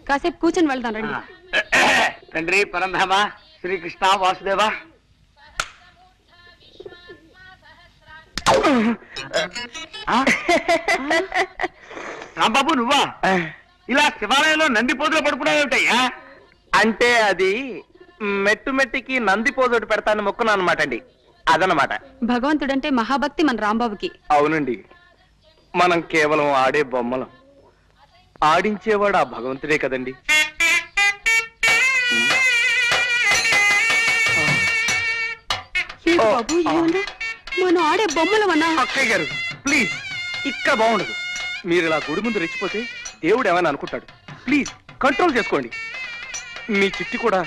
కాసేపు కూర్చొని వెళ్దాం రండి. తండ్రి పరంధామ శ్రీకృష్ణ వాసుదేవ. రాంబాబు నువ్వా? ఇలా శివాలయంలో నంది పోజులో పడుకున్నావేమిటయ్యా? అంటే అది మెట్టు మెట్టికి నంది పోజోటి పెడతాను మొక్కున్నా అనమాట అండి. అదనమాట. భగవంతుడంటే మహాభక్తి మన రాంబాబుకి. అవునండి, మనం కేవలం ఆడే బొమ్మలం, ఆడించేవాడు ఆ భగవంతుడే కదండి. బాబు మనం ఆడే బొమ్మలమన్నా. అక్కయ్య గారు ప్లీజ్, ఇక్కడ బాగుండదు. మీరు ఇలా గుడి ముందు రెచ్చిపోతే దేవుడు ఏమైనా అనుకుంటాడు. ప్లీజ్ కంట్రోల్ చేసుకోండి. మీ చిట్టి కూడా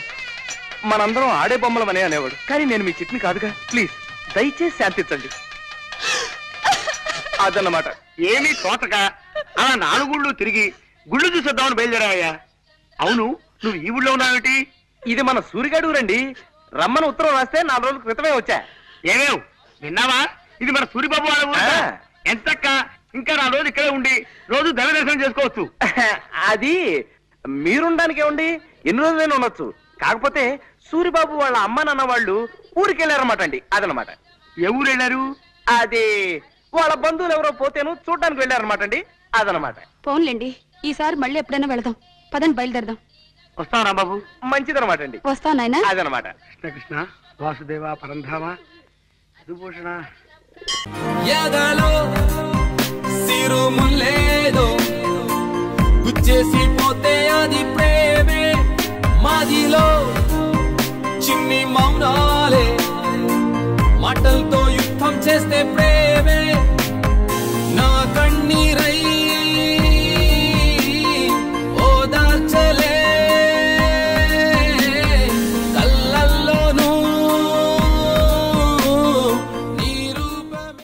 మనందరం ఆడే బొమ్మలం అనే అనేవాడు, కానీ నేను మీ చిట్టిని కాదుగా. ప్లీజ్ దయచేసి శాంతించండి. అదన్నమాట. ఏమీ తోటక అలా 4 గుళ్ళు తిరిగి గుళ్ళు చూసేద్దామని బయలుదేరావయ్యా. అవును, నువ్వు ఈ ఊళ్ళో ఉన్నావేటి? ఇది మన సూరిగాడు రండి. రమ్మని ఉత్తరం రాస్తే 4 రోజుల క్రితమే వచ్చా. ఏమేవ్ విన్నావా? ఇది మన సూరిబాబు వాళ్ళ ఊరు. ఎంతక్క ఇంకా 4 రోజులు ఇక్కడే ఉండి రోజు దైవ దర్శనం చేసుకోవచ్చు. అది మీరుండడానికి ఏమండి, ఎన్ని రోజులైనా ఉండొచ్చు. కాకపోతే సూరిబాబు వాళ్ళ అమ్మ నాన్న వాళ్ళు ఊరికి వెళ్ళారన్నమాట అండి. అదనమాట. ఏ ఊరు వెళ్ళారు? అది వాళ్ళ బంధువులు ఎవరో పోతేను చూడడానికి వెళ్ళారన్నమాట అండి. అదనమాట. పోన్లేండి, ఈసారి మళ్ళీ ఎప్పుడైనా వెళదాం. పదండి బయలుదేరదాం. వస్తాం రాంబాబు. మంచిదనమాట అండి. వస్తావు నాయనా. అదనమాట. కృష్ణ వాసుదేవ పరంధామ విభూషణ. సిరుములేదో గుచ్చేసి పోతే అది ప్రేమే, మాదిలో చిన్ని మౌనా